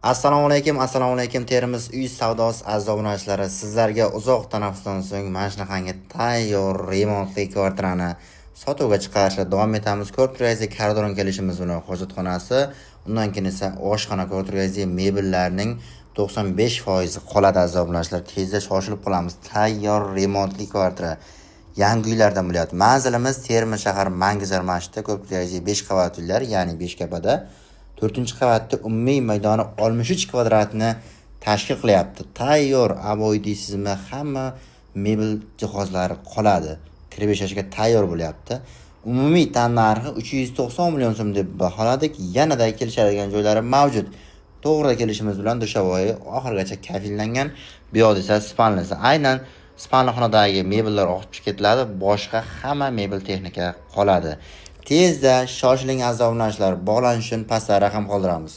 Assalomu alaykum. Termiz uy savdosi aziz obunachilari, sizlarga uzoq tanaffusdan so'ng mana shunaqangi tayyor remontli kvartirani sotuvga chiqarishda davom etamiz. Kvartirangizga kardoron kelishimiz bilan hojatxonasi, undan keyin esa oshxona kvartirangizga mebellarning 95% qoladi aziz obunachilar. Tezda shoshilib qolamiz. Tayyor remontli kvartira. Yangi uylardan bo'lyapti. Manzilimiz Termiz shahar Mangizar masjidi, kvartirangizga 5 qavat uylar, ya'ni 5 kapada. 4-qavatda umumiy maydoni 63 kvadratni tashkil qilyapti. Tayyor avoydiy tizimi, hamma mebel jihozlari qoladi. Kirib yashashga tayyor bo'lyapti. Umumiy tan narxi 390 million so'm deb baholadik. Yanada kelishadigan joylari mavjud. To'g'ri kelishimiz bilan Dushoboyi oxirgacha kafillangan. Bu yoqda esa Spanlisi. Aynan Spanli xonadagi mebellar olib ketiladi, boshqa hamma mebel texnika qoladi. Tezda shoshiling aziz obunachilar, bog'lanish uchun pastda raqam qoldiramiz.